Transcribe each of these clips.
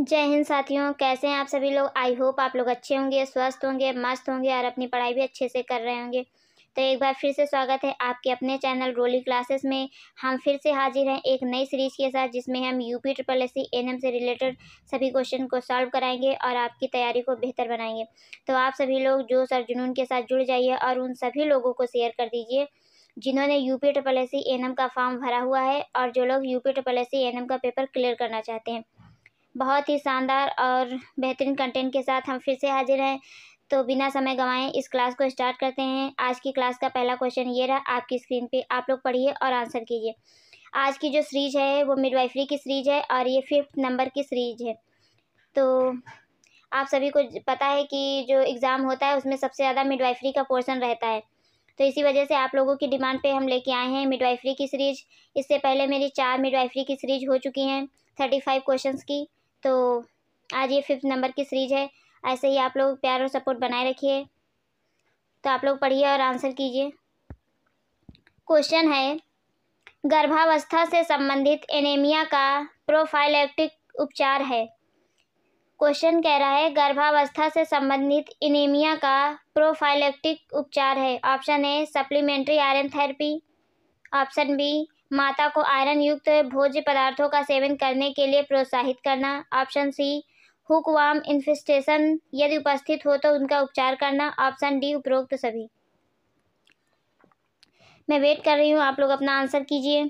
जय हिंद साथियों, कैसे हैं आप सभी लोग। आई होप आप लोग अच्छे होंगे, स्वस्थ होंगे, मस्त होंगे और अपनी पढ़ाई भी अच्छे से कर रहे होंगे। तो एक बार फिर से स्वागत है आपके अपने चैनल रोली क्लासेस में। हम फिर से हाजिर हैं एक नई सीरीज के साथ, जिसमें हम यूपी ट्रिपल एससी एनएम से रिलेटेड सभी क्वेश्चन को सॉल्व कराएंगे और आपकी तैयारी को बेहतर बनाएंगे। तो आप सभी लोग जो सर जुनून के साथ जुड़ जाइए और उन सभी लोगों को शेयर कर दीजिए जिन्होंने यूपी ट्रिपल एससी एनएम का फॉर्म भरा हुआ है और जो लोग यूपी ट्रिपल एससी एनएम का पेपर क्लियर करना चाहते हैं। बहुत ही शानदार और बेहतरीन कंटेंट के साथ हम फिर से हाजिर हैं। तो बिना समय गंवाए इस क्लास को स्टार्ट करते हैं। आज की क्लास का पहला क्वेश्चन ये रहा आपकी स्क्रीन पे, आप लोग पढ़िए और आंसर कीजिए। आज की जो सीरीज है वो मिडवाइफरी की सीरीज है और ये 5th नंबर की सीरीज है। तो आप सभी को पता है कि जो एग्ज़ाम होता है उसमें सबसे ज़्यादा मिडवाइफरी का पोर्शन रहता है। तो इसी वजह से आप लोगों की डिमांड पे हम लेके आए हैं मिडवाइफरी की सीरीज। इससे पहले मेरी 4 मिडवाइफरी की सीरीज हो चुकी हैं 35 क्वेश्चंस की। तो आज ये 5th नंबर की सीरीज है। ऐसे ही आप लोग प्यार और सपोर्ट बनाए रखिए। तो आप लोग पढ़िए और आंसर कीजिए। क्वेश्चन है, गर्भावस्था से संबंधित एनीमिया का प्रोफाइलैक्टिक उपचार है। क्वेश्चन कह रहा है गर्भावस्था से संबंधित एनीमिया का प्रोफाइलैक्टिक उपचार है। Option A supplementary iron therapy, option B माता को आयरन युक्त भोज्य पदार्थों का सेवन करने के लिए प्रोत्साहित करना, ऑप्शन सी हुकवार्म इन्फेस्टेशन यदि उपस्थित हो तो उनका उपचार करना, ऑप्शन डी उपरोक्त सभी। मैं वेट कर रही हूँ, आप लोग अपना आंसर कीजिए।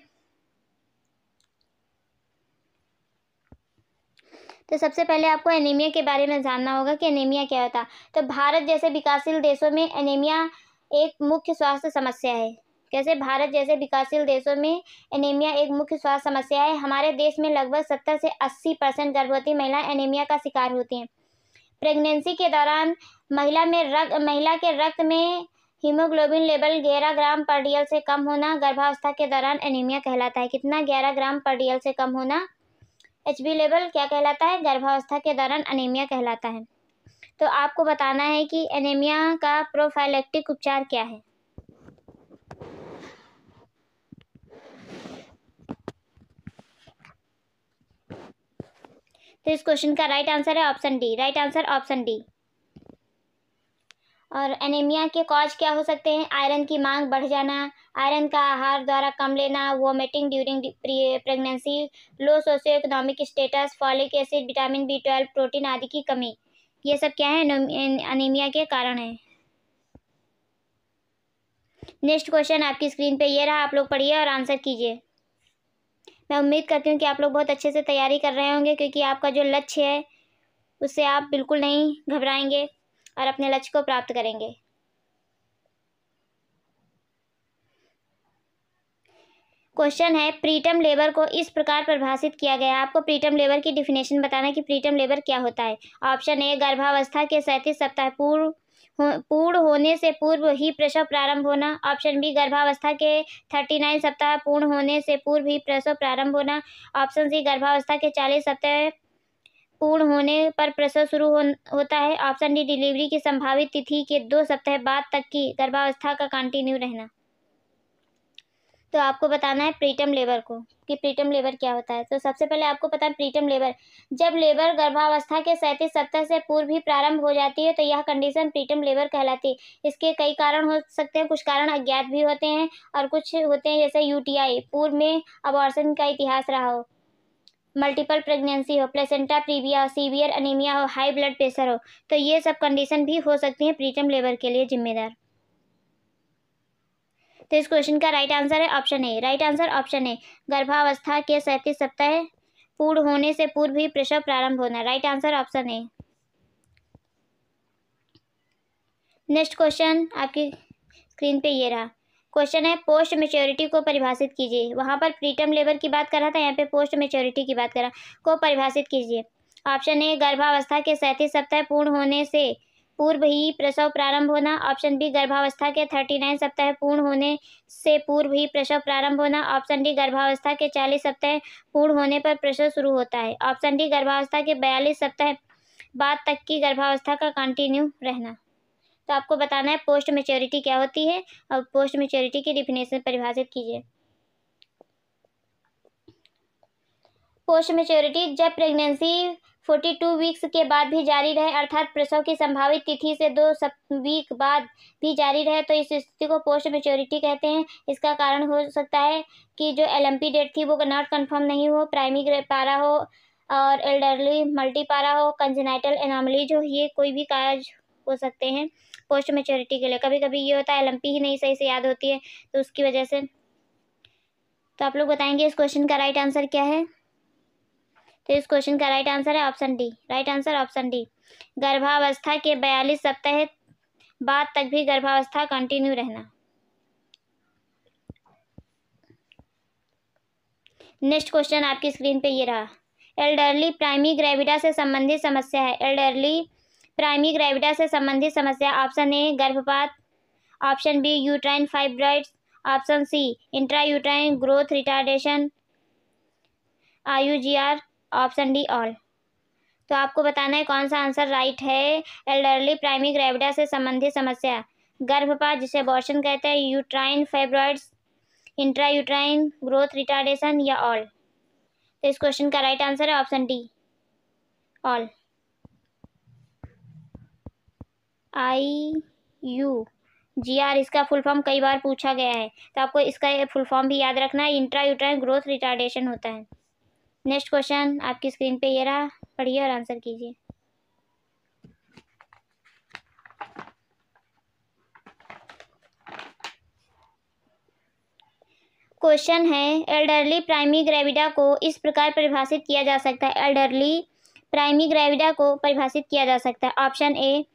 तो सबसे पहले आपको एनीमिया के बारे में जानना होगा कि एनीमिया क्या होता है। तो भारत जैसे विकासशील देशों में एनीमिया एक मुख्य स्वास्थ्य समस्या है। कैसे? भारत जैसे विकासशील देशों में एनीमिया एक मुख्य स्वास्थ्य समस्या है। हमारे देश में लगभग 70 से 80% गर्भवती महिलाएं एनीमिया का शिकार होती हैं। प्रेगनेंसी के दौरान महिला के रक्त में हीमोग्लोबिन लेवल 11 ग्राम पर डीएल से कम होना गर्भावस्था के दौरान एनीमिया कहलाता है। कितना? 11 ग्राम पर डीएल से कम होना एचबी लेवल क्या कहलाता है? गर्भावस्था के दौरान एनीमिया कहलाता है। तो आपको बताना है कि एनीमिया का प्रोफाइलैक्टिक उपचार क्या है। तो इस क्वेश्चन का राइट आंसर है option D. Right answer option D. और एनीमिया के कॉज क्या हो सकते हैं? आयरन की मांग बढ़ जाना, आयरन का आहार द्वारा कम लेना, vomiting during pregnancy, low socio economic status, folic acid, vitamin B12, protein आदि की कमी। ये सब क्या है? एनीमिया के कारण है। नेक्स्ट क्वेश्चन आपकी स्क्रीन पे ये रहा, आप लोग पढ़िए और आंसर कीजिए। मैं उम्मीद करती हूँ कि आप लोग बहुत अच्छे से तैयारी कर रहे होंगे, क्योंकि आपका जो लक्ष्य है उससे आप बिल्कुल नहीं घबराएंगे और अपने लक्ष्य को प्राप्त करेंगे। क्वेश्चन है, प्रीटर्म लेबर को इस प्रकार परिभाषित किया गया है। आपको प्रीटर्म लेबर की डिफिनेशन बताना है कि प्रीटर्म लेबर क्या होता है। ऑप्शन ए गर्भावस्था के 37 सप्ताह पूर्ण होने से पूर्व ही प्रसव प्रारंभ होना, ऑप्शन बी गर्भावस्था के 39 सप्ताह पूर्ण होने से पूर्व ही प्रसव प्रारंभ होना, ऑप्शन सी गर्भावस्था के 40 सप्ताह पूर्ण होने पर प्रसव शुरू होता है, ऑप्शन डी डिलीवरी की संभावित तिथि के 2 सप्ताह बाद तक की गर्भावस्था का कंटिन्यू रहना। तो आपको बताना है प्रीटर्म लेबर को कि प्रीटर्म लेबर क्या होता है। तो सबसे पहले आपको पता है प्रीटर्म लेबर, जब लेबर गर्भावस्था के 37 सप्ताह से पूर्व ही प्रारंभ हो जाती है तो यह कंडीशन प्रीटर्म लेबर कहलाती है। इसके कई कारण हो सकते हैं, कुछ कारण अज्ञात भी होते हैं और कुछ होते हैं जैसे यूटीआई, पूर्व में अबॉर्शन का इतिहास रहा हो, मल्टीपल प्रेगनेंसी हो, प्लेसेंटा प्रीविया हो, सीवियर अनीमिया हो, हाई ब्लड प्रेशर हो। तो ये सब कंडीशन भी हो सकती हैं प्रीटर्म लेबर के लिए जिम्मेदार। तो इस क्वेश्चन का राइट आंसर है option A. Right answer option ए, गर्भावस्था के 37 सप्ताह पूर्ण होने से पूर्व ही प्रसव प्रारंभ होना। Right answer option A. Next question आपकी स्क्रीन पे ये रहा। क्वेश्चन है, पोस्ट मेच्योरिटी को परिभाषित कीजिए। वहां पर प्रीटर्म लेबर की बात कर रहा था, यहाँ पे पोस्ट मेच्योरिटी की बात कर रहा, को परिभाषित कीजिए। ऑप्शन ए गर्भावस्था के 37 सप्ताह पूर्ण होने से पूर्व ही प्रसव प्रारंभ होना, ऑप्शन बी गर्भावस्था के 39 सप्ताह पूर्ण होने से पूर्व ही प्रसव प्रारंभ होना, ऑप्शन डी गर्भावस्था के 40 सप्ताह पूर्ण होने पर प्रसव शुरू होता है, ऑप्शन डी गर्भावस्था के 42 सप्ताह बाद तक की गर्भावस्था का कंटिन्यू रहना। तो आपको बताना है पोस्ट मेच्योरिटी क्या होती है और पोस्ट मेच्योरिटी की डिफिनेशन परिभाषित कीजिए। पोस्ट मेच्योरिटी जब प्रेगनेंसी 42 वीक्स के बाद भी जारी रहे, अर्थात प्रसव की संभावित तिथि से 2 वीक बाद भी जारी रहे, तो इस स्थिति को पोस्ट मेच्योरिटी कहते हैं। इसका कारण हो सकता है कि जो LMP डेट थी वो नॉट कन्फर्म नहीं हो, प्राइमरी पारा हो और एल्डरली मल्टीपारा हो, कंजेनाइटल एनोमली जो, ये कोई भी काज हो सकते हैं पोस्ट मेच्योरिटी के लिए। कभी कभी ये होता है LMP ही नहीं सही से याद होती है, तो उसकी वजह से। तो आप लोग बताएंगे इस क्वेश्चन का राइट आंसर क्या है। तो इस क्वेश्चन का राइट आंसर है option D. Right answer option D. गर्भावस्था के 42 सप्ताह बाद तक भी गर्भावस्था कंटिन्यू रहना। नेक्स्ट क्वेश्चन आपकी स्क्रीन पे ये रहा। एल्डरली प्राइमी ग्रेविडा से संबंधित समस्या है। एल्डरली प्राइमी ग्रेविडा से संबंधित समस्या। ऑप्शन ए गर्भपात, option B uterine fibroids, option C intra uterine growth retardation IUGR, option D all. तो आपको बताना है कौन सा आंसर राइट है। एल्डरली प्राइमी ग्रेविडा से संबंधित समस्या, गर्भपात जिसे अबॉर्शन कहते हैं, uterine fibroids, intra uterine growth retardation या ऑल। तो इस क्वेश्चन का राइट आंसर है ऑप्शन डी ऑल। IUGR इसका फुल फॉर्म कई बार पूछा गया है, तो आपको इसका फुल फॉर्म भी याद रखना है। इंट्रा यूट्राइन ग्रोथ रिटार्डेशन होता है। नेक्स्ट क्वेश्चन आपकी स्क्रीन पे ये रहा, पढ़िए और आंसर कीजिए। क्वेश्चन है एल्डरली प्राइमी ग्रेविडा को इस प्रकार परिभाषित किया जा सकता है। एल्डरली प्राइमी ग्रेविडा को परिभाषित किया जा सकता है। ऑप्शन ए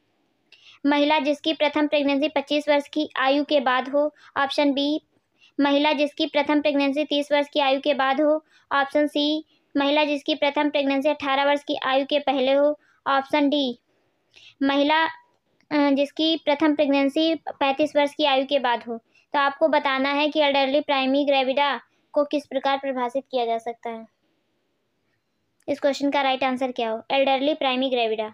महिला जिसकी प्रथम प्रेगनेंसी 25 वर्ष की आयु के बाद हो। ऑप्शन बी महिला जिसकी प्रथम प्रेगनेंसी 30 वर्ष की आयु के बाद हो। ऑप्शन सी महिला जिसकी प्रथम प्रेगनेंसी 18 वर्ष की आयु के पहले हो। ऑप्शन डी महिला जिसकी प्रथम प्रेगनेंसी 35 वर्ष की आयु के बाद हो। तो आपको बताना है कि एल्डरली प्राइमी ग्रेविडा को किस प्रकार परिभाषित किया जा सकता है। इस क्वेश्चन का राइट आंसर क्या हो, एल्डरली प्राइमी ग्रेविडा।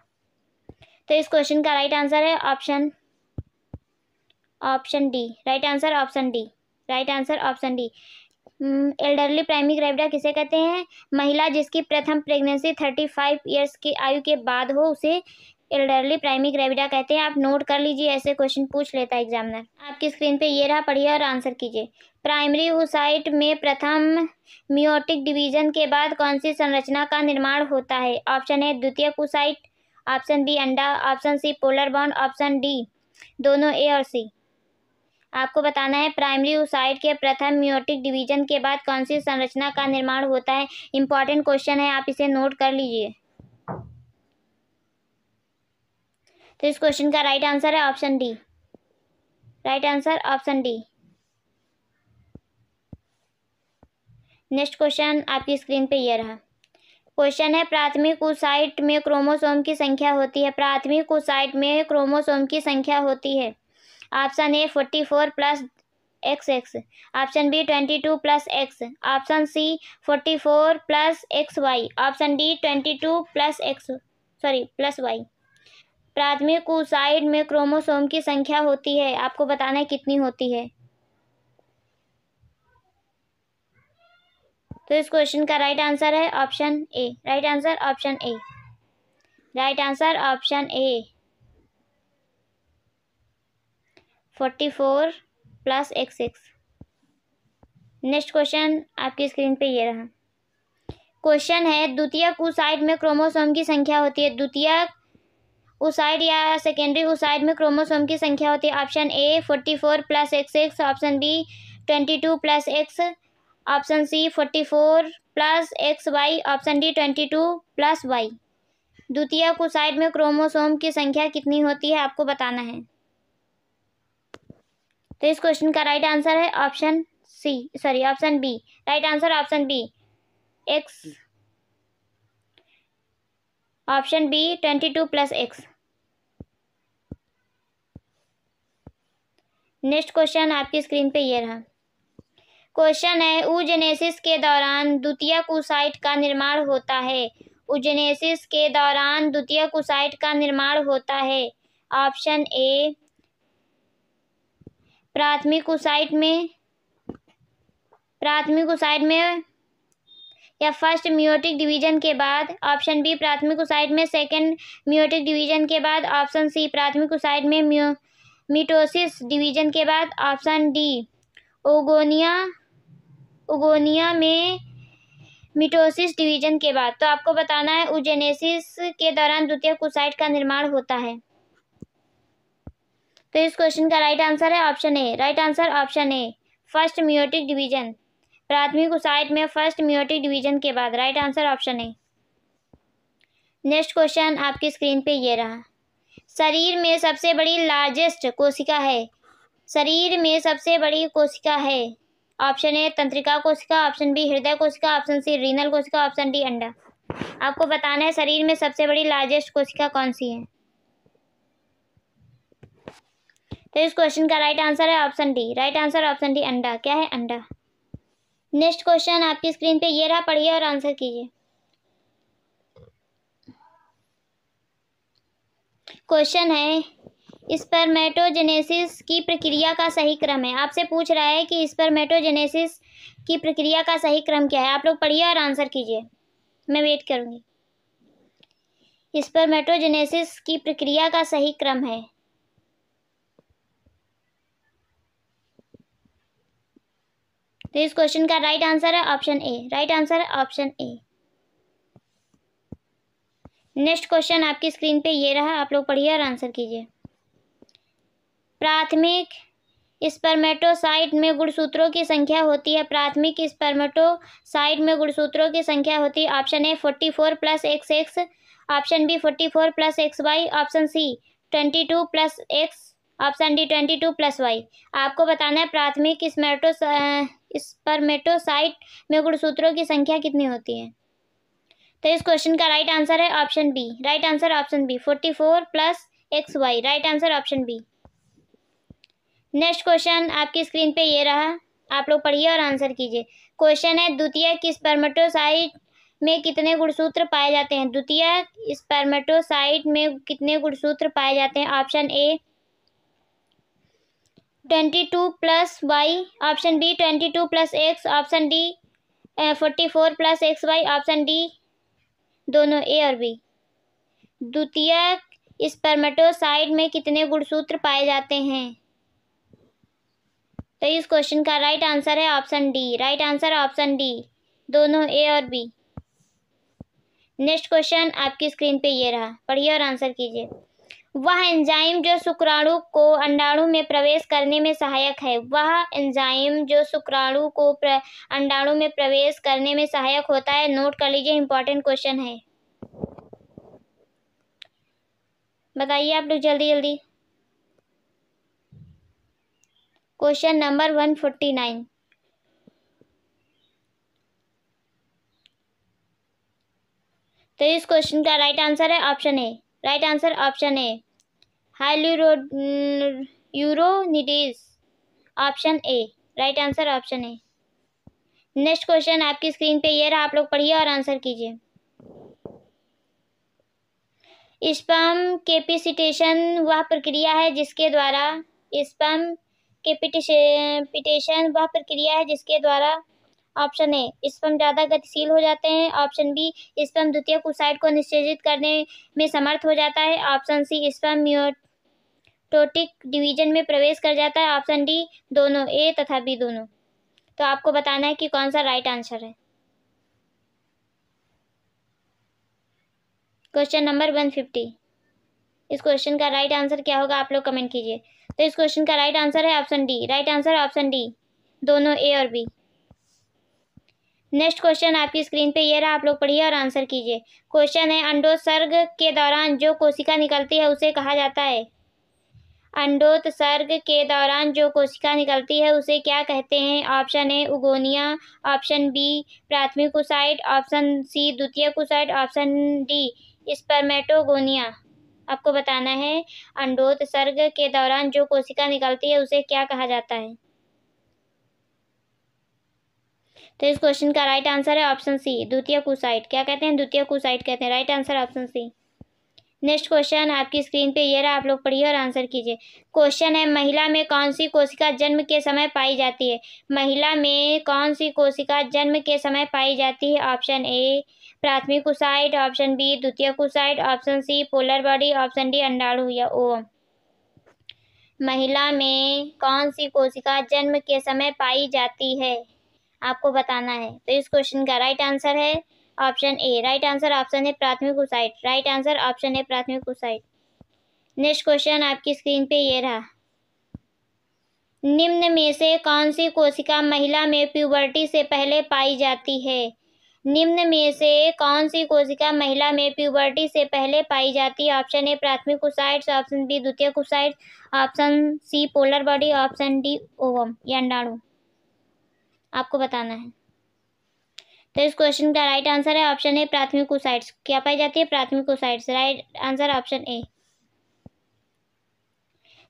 तो इस क्वेश्चन का राइट आंसर है option D. Right answer option D. Right answer option D. Elderly primi gravida किसे कहते हैं? महिला जिसकी प्रथम प्रेगनेंसी 35 ईयर्स की आयु के बाद हो उसे एल्डरली प्राइमी ग्रेविडा कहते हैं। आप नोट कर लीजिए, ऐसे क्वेश्चन पूछ लेता है एग्जामिनर। आपकी स्क्रीन पे ये रहा, पढ़िए और आंसर कीजिए। प्राइमरी oocyte में प्रथम मियोटिक डिवीजन के बाद कौन सी संरचना का निर्माण होता है? ऑप्शन ए द्वितीयक oocyte, ऑप्शन बी अंडा, option C polar bond, option D दोनों ए और सी। आपको बताना है प्राइमरी oocyte के प्रथम मियोटिक डिवीजन के बाद कौन सी संरचना का निर्माण होता है। इंपॉर्टेंट क्वेश्चन है, आप इसे नोट कर लीजिए। तो इस क्वेश्चन का राइट आंसर है option D. Right answer option D. Next question आपकी स्क्रीन पे ये रहा। क्वेश्चन है प्राथमिक oocyte में क्रोमोसोम की संख्या होती है। प्राथमिक oocyte में क्रोमोसोम की संख्या होती है। Option A 44 plus XX, option B 22 plus X, option C 44 plus XY, option D 22 plus Y। प्राथमिक oocyte में क्रोमोसोम की संख्या होती है, आपको बताना है कितनी होती है। तो इस क्वेश्चन का राइट आंसर है option A. Right answer option A. Right answer option A 44 plus XX। Next question आपकी स्क्रीन पे ये रहा। क्वेश्चन है द्वितीयक oocyte में क्रोमोसोम की संख्या होती है। द्वितीयक oocyte या सेकेंडरी oocyte में क्रोमोसोम की संख्या होती है। Option A 44 plus XX, option B 22 plus X, option C 44 plus XY, option D 22 plus Y। द्वितीयक oocyte में क्रोमोसोम की संख्या कितनी होती है, आपको बताना है। तो इस क्वेश्चन का राइट आंसर है option B. Right answer option B X, option B 22 plus X। Next question आपकी स्क्रीन पे ये रहा। क्वेश्चन है oogenesis के दौरान द्वितीयक oocyte का निर्माण होता है। oogenesis के दौरान द्वितीयक oocyte का निर्माण होता है। ऑप्शन ए प्राथमिक oocyte में या फर्स्ट मियोटिक डिवीजन के बाद, ऑप्शन बी प्राथमिक ओसाइट में सेकंड मियोटिक डिवीजन के बाद, ऑप्शन सी प्राथमिक ओसाइट में मिटोसिस डिवीजन के बाद, ऑप्शन डी ओगोनिया में मिटोसिस डिवीजन के बाद। तो आपको बताना है ओजेनेसिस के दौरान द्वितीयक ओसाइट का निर्माण होता है। तो इस क्वेश्चन का राइट आंसर है option A. Right answer option A, first meiotic division, प्राथमिक ओसाइट में फर्स्ट मियोटिक डिवीजन के बाद। Right answer option A. Next question आपकी स्क्रीन पे ये रहा। शरीर में सबसे बड़ी लार्जेस्ट कोशिका है, शरीर में सबसे बड़ी कोशिका है। ऑप्शन ए तंत्रिका कोशिका, ऑप्शन बी हृदय कोशिका, ऑप्शन सी रीनल कोशिका, ऑप्शन डी अंडा। आपको बताना है शरीर में सबसे बड़ी लार्जेस्ट कोशिका कौन सी है। तो इस क्वेश्चन का राइट आंसर है option D. Right answer option D अंडा। क्या है? अंडा। नेक्स्ट क्वेश्चन आपकी स्क्रीन पे ये रहा, पढ़िए और आंसर कीजिए। क्वेश्चन है स्पर्मेटोजेनेसिस की प्रक्रिया का सही क्रम है। आपसे पूछ रहा है कि स्पर्मेटोजेनेसिस की प्रक्रिया का सही क्रम क्या है। आप लोग पढ़िए और आंसर कीजिए, मैं वेट करूंगी। स्पर्मेटोजेनेसिस की प्रक्रिया का सही क्रम है। तो इस क्वेश्चन का राइट आंसर है ऑप्शन ए। राइट आंसर है ऑप्शन ए। नेक्स्ट क्वेश्चन आपकी स्क्रीन पे ये रहा, आप लोग पढ़िए और आंसर कीजिए। प्राथमिक स्पर्मेटोसाइट में गुणसूत्रों की संख्या होती है, प्राथमिक स्पर्मेटोसाइट में गुणसूत्रों की संख्या होती है। Option A 44 + XX, option B 44 + XY, option C 22 + X, option D 22 + Y। आपको बताना है प्राथमिक स्पर्मेटोसाइट में गुणसूत्रों की संख्या कितनी होती है। तो इस क्वेश्चन का राइट आंसर है option B. Right answer option B 44 + XY। Right answer option B. Next question आपकी स्क्रीन पे ये रहा, आप लोग पढ़िए और आंसर कीजिए। क्वेश्चन है द्वितीयक स्पर्मेटोसाइट में कितने गुणसूत्र पाए जाते हैं। द्वितीयक स्पर्मेटोसाइट में कितने गुणसूत्र पाए जाते हैं। Option A 22 + Y, option B 22 + X, option D 44 + XY, option D दोनों ए और बी। द्वितीयक स्पर्मेटोसाइट में कितने गुणसूत्र पाए जाते हैं। तो इस क्वेश्चन का राइट आंसर है option D. Right answer option D, दोनों ए और बी। नेक्स्ट क्वेश्चन आपकी स्क्रीन पे ये रहा, पढ़िए और आंसर कीजिए। वह एंजाइम जो शुक्राणु को अंडाणु में प्रवेश करने में सहायक है, वह एंजाइम जो शुक्राणु को अंडाणु में प्रवेश करने में सहायक होता है। नोट कर लीजिए, इंपॉर्टेंट क्वेश्चन है। बताइए आप लोग जल्दी जल्दी। Question number 149। तो इस क्वेश्चन का राइट आंसर है option A. Right answer option A hyaluronidase, option A. Right answer option A. Next question आपकी स्क्रीन पे ये रहा, आप लोग पढ़िए और आंसर कीजिए। स्पर्म कैपिसिटेशन वह प्रक्रिया है जिसके द्वारा स्पर्म कैपिटेशन वह प्रक्रिया है जिसके द्वारा, ऑप्शन ए स्पर्म ज़्यादा गतिशील हो जाते हैं, ऑप्शन बी स्पर्म द्वितीयक ओसाइट को निषेचित करने में समर्थ हो जाता है, option C sperm meiotic division में प्रवेश कर जाता है, ऑप्शन डी दोनों, ए तथा बी दोनों। तो आपको बताना है कि कौन सा राइट आंसर है। Question number 150। इस क्वेश्चन का राइट आंसर क्या होगा, आप लोग कमेंट कीजिए। तो इस क्वेश्चन का राइट आंसर है option D. Right answer option D, दोनों ए और बी। नेक्स्ट क्वेश्चन आपकी स्क्रीन पे ये रहा, आप लोग पढ़िए और आंसर कीजिए। क्वेश्चन है अंडोत्सर्ग के दौरान जो कोशिका निकलती है उसे कहा जाता है। अंडोत्सर्ग के दौरान जो कोशिका निकलती है उसे क्या कहते हैं। Option A oogonia, option B प्राथमिक ओसाइट, ऑप्शन सी द्वितीयक ओसाइट, ऑप्शन डी स्पर्मेटोगोनिया। आपको बताना है अंडोत्सर्ग के दौरान जो कोशिका निकलती है उसे क्या कहा जाता है। तो इस क्वेश्चन का राइट आंसर है ऑप्शन सी द्वितीयक ओसाइट। क्या कहते हैं? द्वितीयक ओसाइट कहते हैं। Right answer option C. Next question आपकी स्क्रीन पे ये रहा, आप लोग पढ़िए और आंसर कीजिए। क्वेश्चन है, महिला में कौन सी कोशिका जन्म के समय पाई जाती है? महिला में कौन सी कोशिका जन्म के समय पाई जाती है? ऑप्शन ए प्राथमिक कुसाइट, ऑप्शन बी द्वितीय oocyte, option C polar body, option D अंडाणु या ओवम। महिला में कौन सी कोशिका जन्म के समय पाई जाती है, आपको बताना है। तो इस क्वेश्चन का राइट आंसर है option A. Right answer option है प्राथमिक कुसाइट। राइट आंसर ऑप्शन है प्राथमिक कुसाइट। नेक्स्ट क्वेश्चन आपकी स्क्रीन पे ये रहा, निम्न में से कौन सी कोशिका महिला में प्यूबर्टी से पहले पाई जाती है? निम्न में से कौन सी कोशिका महिला में प्यूबर्टी से पहले पाई जाती है? ऑप्शन ए प्राथमिक कुसाइट्स, ऑप्शन बी द्वितीय oocyte, option C polar body, option D ovum या अंडाणु। आपको बताना है। तो इस क्वेश्चन का राइट आंसर है ऑप्शन ए प्राथमिक कुसाइट्स। क्या पाई जाती है? प्राथमिक oocytes. Right answer option A.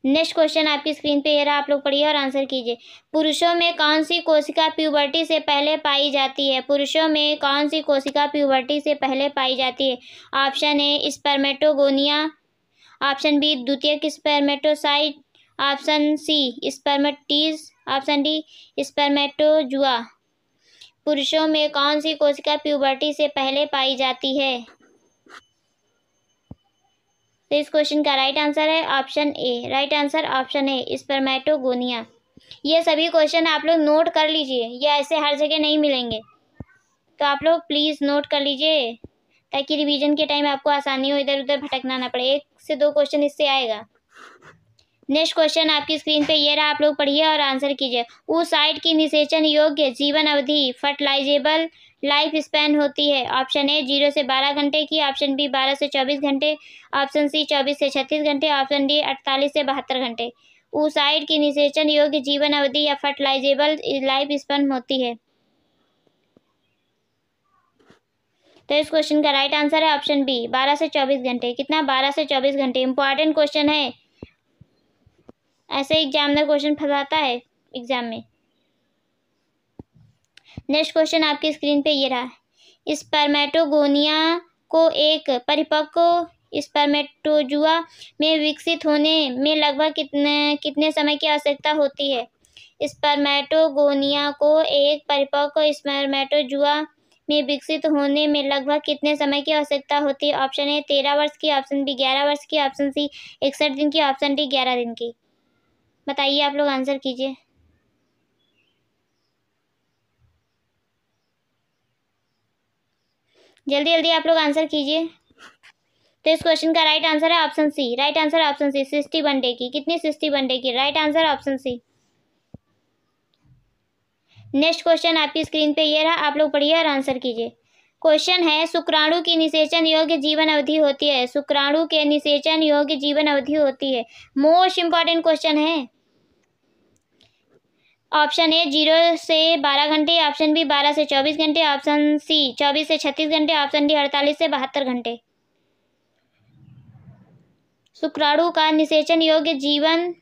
Next question आपकी स्क्रीन पे ये रहा, आप लोग पढ़िए और आंसर कीजिए। पुरुषों में कौन सी कोशिका प्यूबर्टी से पहले पाई जाती है? पुरुषों में कौन सी कोशिका प्यूबर्टी से पहले पाई जाती है? Option A spermatogonia, option B द्वितीयक spermatocyte, option C spermatids, option D spermatozoa. पुरुषों में कौन सी कोशिका प्यूबर्टी से पहले पाई जाती है? तो इस क्वेश्चन का राइट आंसर है option A. Right answer option A spermatogonia. ये सभी क्वेश्चन आप लोग नोट कर लीजिए, ये ऐसे हर जगह नहीं मिलेंगे, तो आप लोग प्लीज़ नोट कर लीजिए ताकि रिवीजन के टाइम आपको आसानी हो, इधर उधर भटकना ना पड़े। 1 से 2 क्वेश्चन इससे आएगा। नेक्स्ट क्वेश्चन आपकी स्क्रीन पे ये रहा, आप लोग पढ़िए और आंसर कीजिए। oocyte की निषेचन योग्य जीवन अवधि फर्टिलाइजेबल लाइफ स्पैन होती है? ऑप्शन ए 0 से 12 घंटे की, ऑप्शन बी 12 से 24 घंटे, ऑप्शन सी 24 से 36 घंटे, ऑप्शन डी 48 से 72 घंटे। oocyte की निषेचन योग्य जीवन अवधि या फर्टिलाइजेबल लाइफ स्पैन होती है। तो इस क्वेश्चन का राइट आंसर है ऑप्शन बी 12 से 24 घंटे। कितना? 12 से 24 घंटे। इंपॉर्टेंट क्वेश्चन है, ऐसे एग्जामिनर क्वेश्चन फंसाता है एग्जाम में। नेक्स्ट क्वेश्चन आपकी स्क्रीन पे ये रहा, स्पर्मेटोगोनिया को एक परिपक्व स्पर्मेटोजुआ में विकसित होने में लगभग कितने समय की आवश्यकता होती है? स्पर्मेटोगोनिया को एक परिपक्व स्पर्मेटोजुआ में विकसित होने में लगभग कितने समय की आवश्यकता होती है? ऑप्शन ए 13 वर्ष की, ऑप्शन बी 11 वर्ष की, ऑप्शन सी 61 दिन की, ऑप्शन डी 11 दिन की। बताइए, आप लोग आंसर कीजिए। जल्दी जल्दी आप लोग आंसर कीजिए। तो इस क्वेश्चन का राइट आंसर है option C. Right answer option C 61 day की। कितनी? 61 डे की। Right answer option C. Next question आपकी स्क्रीन पे ये रहा, आप लोग पढ़िए और आंसर कीजिए। क्वेश्चन है, शुक्राणु की निषेचन योग्य जीवन अवधि होती है? शुक्राणु के निषेचन योग्य जीवन अवधि होती है। मोस्ट इंपॉर्टेंट क्वेश्चन है। ऑप्शन ए 0 से 12 घंटे, ऑप्शन बी 12 से 24 घंटे, ऑप्शन सी 24 से 36 घंटे, ऑप्शन डी 48 से 72 घंटे। शुक्राणु का निषेचन योग्य जीवन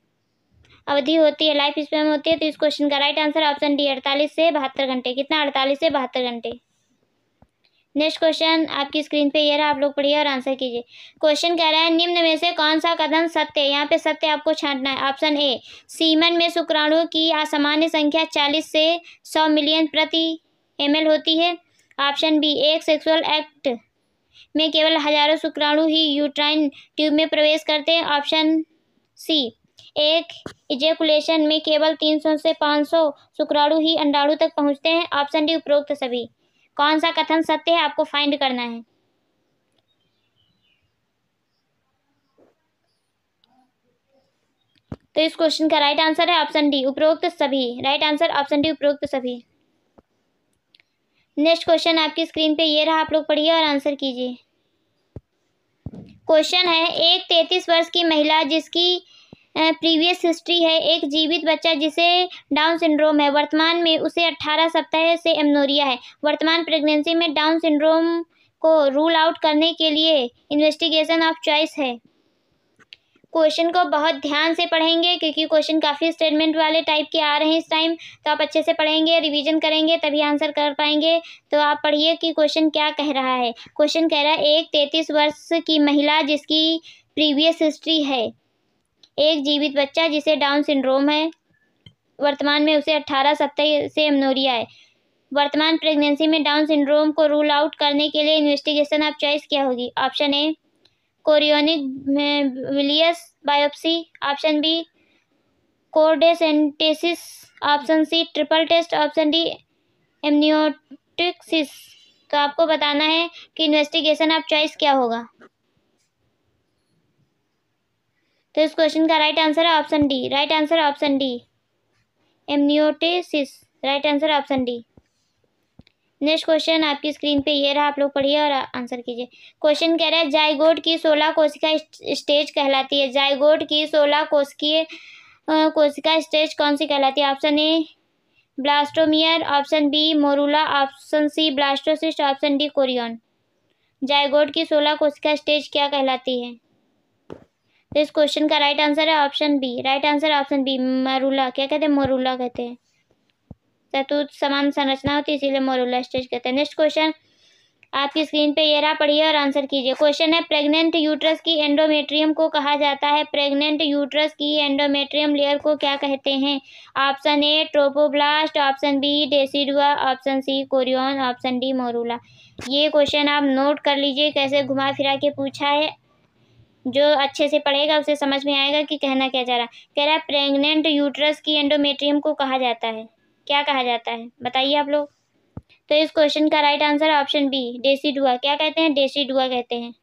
अवधि होती है, लाइफ स्पैन होती है। तो इस क्वेश्चन का राइट आंसर ऑप्शन डी 48 से 72 घंटे। कितना? 48 से 72 घंटे। नेक्स्ट क्वेश्चन आपकी स्क्रीन पे ये रहा, आप लोग पढ़िए और आंसर कीजिए। क्वेश्चन कह रहा है, निम्न में से कौन सा कथन सत्य है? यहाँ पे सत्य आपको छांटना है। ऑप्शन ए सीमन में शुक्राणु की असामान्य संख्या 40 से 100 मिलियन प्रति ml होती है। ऑप्शन बी एक सेक्सुअल एक्ट में केवल हजारों शुक्राणु ही यूट्राइन ट्यूब में प्रवेश करते हैं। ऑप्शन सी एक इजेकुलेशन में केवल 300 से 500 शुक्राणु ही अंडाणु तक पहुँचते हैं। ऑप्शन डी उपरोक्त सभी। कौन सा कथन सत्य है, आपको फाइंड करना है। तो इस क्वेश्चन का राइट आंसर है ऑप्शन डी उपरोक्त सभी। राइट आंसर ऑप्शन डी उपरोक्त सभी। नेक्स्ट क्वेश्चन आपकी स्क्रीन पे ये रहा, आप लोग पढ़िए और आंसर कीजिए। क्वेश्चन है, एक 33 वर्ष की महिला जिसकी प्रीवियस हिस्ट्री है एक जीवित बच्चा जिसे डाउन सिंड्रोम है, वर्तमान में उसे 18 सप्ताह से एमनोरिया है। वर्तमान प्रेगनेंसी में डाउन सिंड्रोम को रूल आउट करने के लिए इन्वेस्टिगेशन ऑफ चॉइस है। क्वेश्चन को बहुत ध्यान से पढ़ेंगे, क्योंकि क्वेश्चन काफ़ी स्टेटमेंट वाले टाइप के आ रहे हैं इस टाइम। तो आप अच्छे से पढ़ेंगे, रिवीजन करेंगे, तभी आंसर कर पाएंगे। तो आप पढ़िए कि क्वेश्चन क्या कह रहा है। क्वेश्चन कह रहा है, एक 33 वर्ष की महिला जिसकी प्रीवियस हिस्ट्री है एक जीवित बच्चा जिसे डाउन सिंड्रोम है, वर्तमान में उसे 18 सप्ताह से एमनोरिया है। वर्तमान प्रेगनेंसी में डाउन सिंड्रोम को रूल आउट करने के लिए इन्वेस्टिगेशन ऑफ चॉइस क्या होगी? Option A chorionic villus biopsy, option B cordocentesis, option C triple test, option D एमनियोटिक्सिस। तो आपको बताना है कि इन्वेस्टिगेशन ऑफ चॉइस क्या होगा। तो इस क्वेश्चन का राइट आंसर है option D. Right answer option D, amniocentesis. Right answer option D. Next question आपकी स्क्रीन पे ये रहा, आप लोग पढ़िए और आंसर कीजिए। क्वेश्चन कह रहा है, जाइगोट की 16 कोशिका स्टेज कहलाती है। जाइगोट की 16 कोशिका स्टेज कौन सी कहलाती है? Option A blastomere, option B morula, option C blastocyst, option D chorion. Zygote की 16 कोशिका स्टेज क्या कहलाती है? तो इस क्वेश्चन का राइट आंसर है option B. Right answer option B, morula. क्या कहते हैं? मोरूला कहते हैं। शतूत समान संरचना होती है, इसीलिए मोरूला स्टेज कहते हैं। नेक्स्ट क्वेश्चन आपकी स्क्रीन पे ये रहा, पढ़िए और आंसर कीजिए। क्वेश्चन है, प्रेग्नेंट यूट्रस की एंडोमेट्रियम को कहा जाता है। प्रेग्नेंट यूट्रस की एंडोमेट्रियम लेयर को क्या कहते हैं? Option A trophoblast, option B decidua, option C chorion, option D morula. ये क्वेश्चन आप नोट कर लीजिए, कैसे घुमा फिरा के पूछा है। जो अच्छे से पढ़ेगा उसे समझ में आएगा कि कहना क्या चाह रहा है। कह रहा है प्रेग्नेंट यूट्रस की एंडोमेट्रियम को कहा जाता है। क्या कहा जाता है बताइए आप लोग। तो इस क्वेश्चन का right answer option B, decidua. क्या कहते हैं? डेसिडुआ कहते हैं।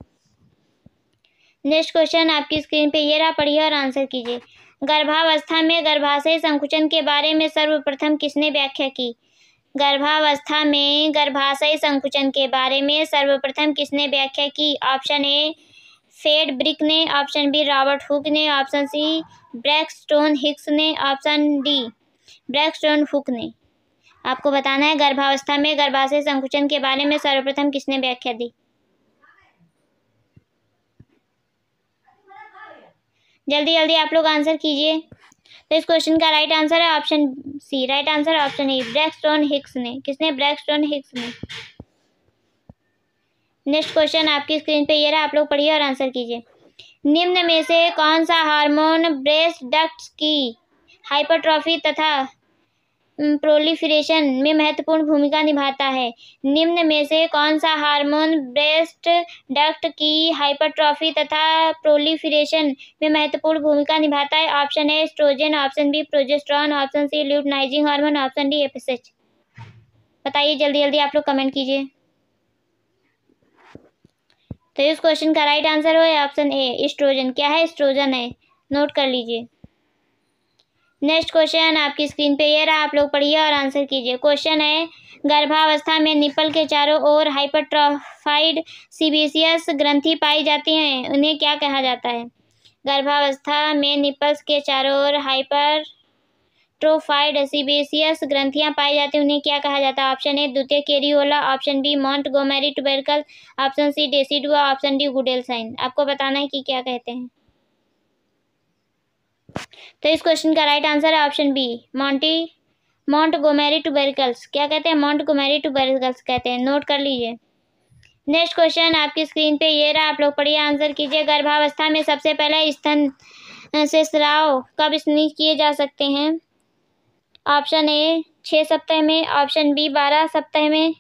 नेक्स्ट क्वेश्चन आपकी स्क्रीन पे ये रहा, पढ़िए और आंसर कीजिए। गर्भावस्था में गर्भाशय संकुचन के बारे में सर्वप्रथम किसने व्याख्या की? गर्भावस्था में गर्भाशय संकुचन के बारे में सर्वप्रथम किसने व्याख्या की? ऑप्शन ए फेड ब्रिक ने, ऑप्शन बी रॉबर्ट हुक ने, ऑप्शन सी ब्रैक्सटोन हिक्स ने, ऑप्शन डी ब्रैक्सटोन हुक ने। आपको बताना है गर्भावस्था में गर्भाशय संकुचन के बारे में सर्वप्रथम किसने व्याख्या दी। जल्दी जल्दी आप लोग आंसर कीजिए। तो इस क्वेश्चन का राइट आंसर है option C. Right answer option A, Braxton Hicks ने। किसने? ब्रैक्सटोन हिक्स ने। नेक्स्ट क्वेश्चन आपकी स्क्रीन पे ये रहा, आप लोग पढ़िए और आंसर कीजिए। निम्न में से कौन सा हार्मोन ब्रेस्ट डक्ट्स की हाइपरट्रॉफी तथा प्रोलिफरेशन में महत्वपूर्ण भूमिका निभाता है? निम्न में से कौन सा हार्मोन ब्रेस्ट डक्ट की हाइपरट्रॉफी तथा प्रोलिफरेशन में महत्वपूर्ण भूमिका निभाता है? Option A oestrogen, option B progesterone, option C luteinising hormone, option D FSH. बताइए जल्दी जल्दी आप लोग कमेंट कीजिए। तो इस क्वेश्चन का राइट आंसर हो ऑप्शन ए एस्ट्रोजन। क्या है? एस्ट्रोजन है, नोट कर लीजिए। नेक्स्ट क्वेश्चन आपकी स्क्रीन पे ये रहा, आप लोग पढ़िए और आंसर कीजिए। क्वेश्चन है, गर्भावस्था में निप्पल के चारों ओर हाइपरट्रॉफाइड सीबेसियस ग्रंथि पाई जाती हैं, उन्हें क्या कहा जाता है? गर्भावस्था में निप्पल्स के चारों ओर हाइपरट्रोफाइड सीबेसियस ग्रंथियां पाई जाती हैं, उन्हें क्या कहा जाता है? ऑप्शन ए द्वितीय areola, option B Montgomery tubercle, option C decidua, option D Goodell sign. आपको बताना है कि क्या कहते हैं। तो इस क्वेश्चन का राइट आंसर है ऑप्शन बी मॉन्टगोमेरी ट्यूबरकल्स। क्या कहते हैं? मॉन्टगोमेरी ट्यूबरकल्स कहते हैं, नोट कर लीजिए। नेक्स्ट क्वेश्चन आपकी स्क्रीन पे ये रहा, आप लोग पढ़िए आंसर कीजिए। गर्भावस्था में सबसे पहले स्तन से स्राव कब स्निग्ध किए जा सकते हैं? ऑप्शन ए 6 सप्ताह में, ऑप्शन बी 12 सप्ताह में,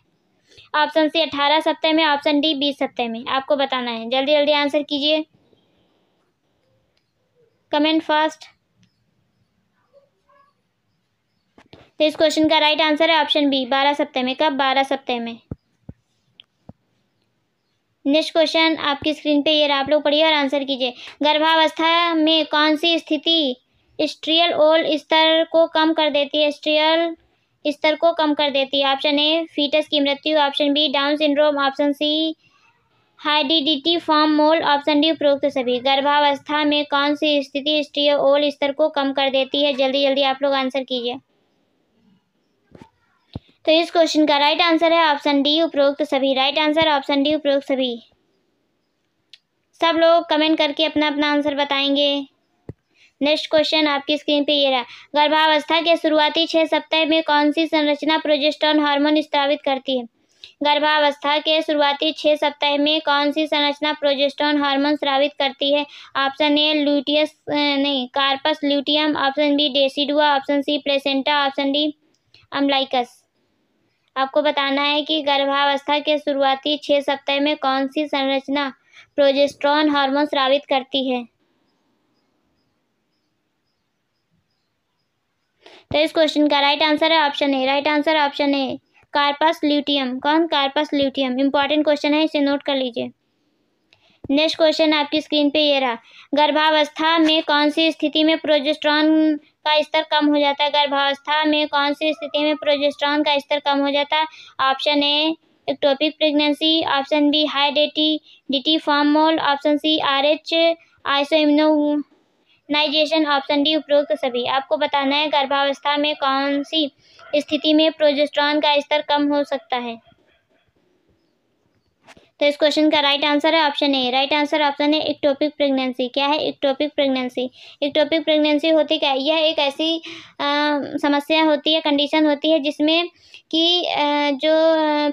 ऑप्शन सी 18 सप्ताह में, ऑप्शन डी 20 सप्ताह में। आपको बताना है, जल्दी जल्दी आंसर कीजिए, कमेंट फास्ट। तो इस क्वेश्चन का राइट आंसर है ऑप्शन बी 12 सप्ताह में। कब? 12 सप्ताह में। नेक्स्ट क्वेश्चन आपकी स्क्रीन पे ये रहा, आप लोग पढ़िए और आंसर कीजिए। गर्भावस्था में कौन सी स्थिति एस्ट्रियल ओल स्तर को कम कर देती है? एस्ट्रियल स्तर को कम कर देती है। ऑप्शन ए फीटस की मृत्यु, option B Down syndrome, option C hydatidiform mole, option D उपरोक्त सभी। गर्भावस्था में कौन सी स्थिति एस्ट्रियल ओल स्तर को कम कर देती है? जल्दी जल्दी आप लोग आंसर कीजिए। तो इस क्वेश्चन का राइट आंसर है ऑप्शन डी उपरोक्त सभी। राइट आंसर ऑप्शन डी उपरोक्त सभी। सब लोग कमेंट करके अपना अपना आंसर बताएंगे। नेक्स्ट क्वेश्चन आपकी स्क्रीन पे ये रहा। गर्भावस्था के शुरुआती 6 सप्ताह में कौन सी संरचना प्रोजेस्टेरोन हार्मोन स्रावित करती है? गर्भावस्था के शुरुआती 6 सप्ताह में कौन सी संरचना प्रोजेस्टेरोन हार्मोन स्रावित करती है? Option A corpus luteum, option B decidua, option C placenta, option D अम्लाइकस। आपको बताना है कि गर्भावस्था के शुरुआती 6 सप्ताह में कौन सी संरचना प्रोजेस्टेरोन हार्मोन स्रावित करती है? तो इस क्वेश्चन का राइट आंसर है option A. Right answer option A corpus luteum. कौन? Corpus luteum. इंपॉर्टेंट क्वेश्चन है, इसे नोट कर लीजिए। नेक्स्ट क्वेश्चन आपकी स्क्रीन पे ये रहा। गर्भावस्था में कौन सी स्थिति में प्रोजेस्टेरोन का स्तर कम हो जाता है? गर्भावस्था में कौन सी स्थिति में प्रोजेस्टेरोन का स्तर कम हो जाता है? Option A ectopic pregnancy, option B hydatidiform mole, option C RH isoimmunisation, option D उपरोक्त सभी। आपको बताना है गर्भावस्था में कौन सी स्थिति में प्रोजेस्टेरोन का स्तर कम हो सकता है। तो इस क्वेश्चन का राइट आंसर है option A. Right answer option है एक्टोपिक प्रेगनेंसी। क्या है एक्टोपिक प्रेगनेंसी? एक्टोपिक प्रेगनेंसी होती क्या है? यह एक ऐसी समस्या होती है, कंडीशन होती है जिसमें कि जो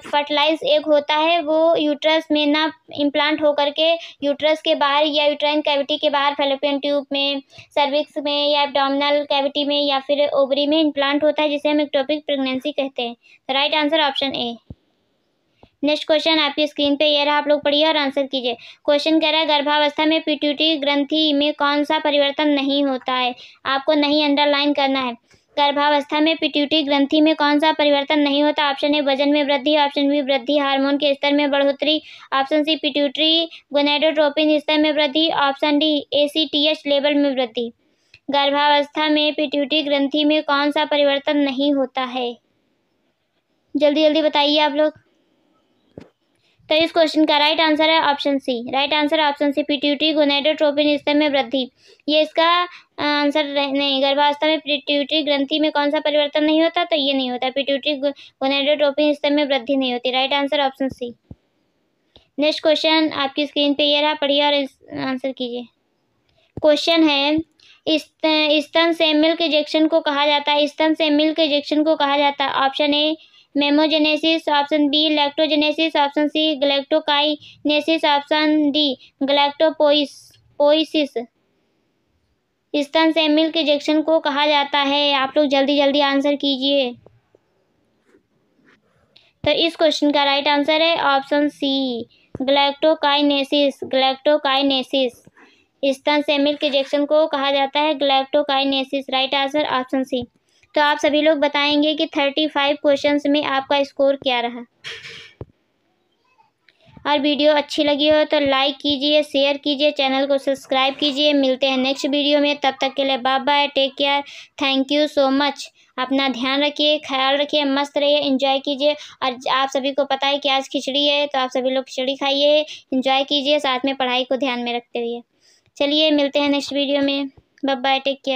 फर्टिलाइज एग होता है वो यूट्रस में ना इम्प्लांट होकर के यूट्रस के बाहर या यूट्राइन कैविटी के बाहर फैलोपियन ट्यूब में, सर्विक्स में या एब्डोमिनल कैविटी में या फिर ओवरी में इम्प्लांट होता है, जिसे हम एक्टोपिक प्रेगनेंसी कहते हैं। Right answer option A. Next question आपकी स्क्रीन पे ये रहा, आप लोग पढ़िए और आंसर कीजिए। क्वेश्चन कह रहा है गर्भावस्था में पिट्यूटरी ग्रंथि में कौन सा परिवर्तन नहीं होता है? आपको नहीं अंडरलाइन करना है। गर्भावस्था में पिट्यूटरी ग्रंथि में कौन सा परिवर्तन नहीं होता? ऑप्शन ए वजन में वृद्धि, ऑप्शन बी वृद्धि हार्मोन के स्तर में बढ़ोतरी, ऑप्शन सी पिट्यूटरी गोनेडोट्रोपिन स्तर में वृद्धि, ऑप्शन डी ACTH लेवल में वृद्धि। गर्भावस्था में पिट्यूटरी ग्रंथि में कौन सा परिवर्तन नहीं होता है? जल्दी जल्दी बताइए आप लोग। तो इस क्वेश्चन का राइट आंसर है option C. Right answer option C pituitary gonadotropin स्तर में वृद्धि। ये इसका आंसर नहीं। गर्भावस्था में पिट्यूटरी ग्रंथि में कौन सा परिवर्तन नहीं होता? तो ये नहीं होता, पिट्यूटरी गोनेडोट्रोपिन स्तर में वृद्धि नहीं होती। Right answer option C. Next question आपकी स्क्रीन पे ये रहा, पढ़िए और आंसर कीजिए। क्वेश्चन है स्तन से मिल्क इजेक्शन को कहा जाता है? स्तन से मिल्क इजेक्शन को कहा जाता है option A mammogenesis, option B lactogenesis, option C galactokinesis, option D galactopoiesis. स्तन से मिल्क इजेक्शन को कहा जाता है। आप लोग जल्दी जल्दी आंसर कीजिए। तो इस क्वेश्चन का राइट आंसर है ऑप्शन सी गैलेक्टोकाइनेसिस। गैलेक्टोकाइनेसिस स्तन से मिल्क इजेक्शन को कहा जाता है galactokinesis. Right answer option C. तो आप सभी लोग बताएंगे कि 35 क्वेश्चंस में आपका स्कोर क्या रहा। और वीडियो अच्छी लगी हो तो लाइक कीजिए, शेयर कीजिए, चैनल को सब्सक्राइब कीजिए। मिलते हैं नेक्स्ट वीडियो में, तब तक के लिए bye bye, take care, thank you so much. अपना ध्यान रखिए, ख्याल रखिए, मस्त रहिए, एंजॉय कीजिए। और आप सभी को पता है कि आज खिचड़ी है, तो आप सभी लोग खिचड़ी खाइए, एंजॉय कीजिए, साथ में पढ़ाई को ध्यान में रखते हुए। चलिए मिलते हैं नेक्स्ट वीडियो में, बाय बाय, टेक केयर।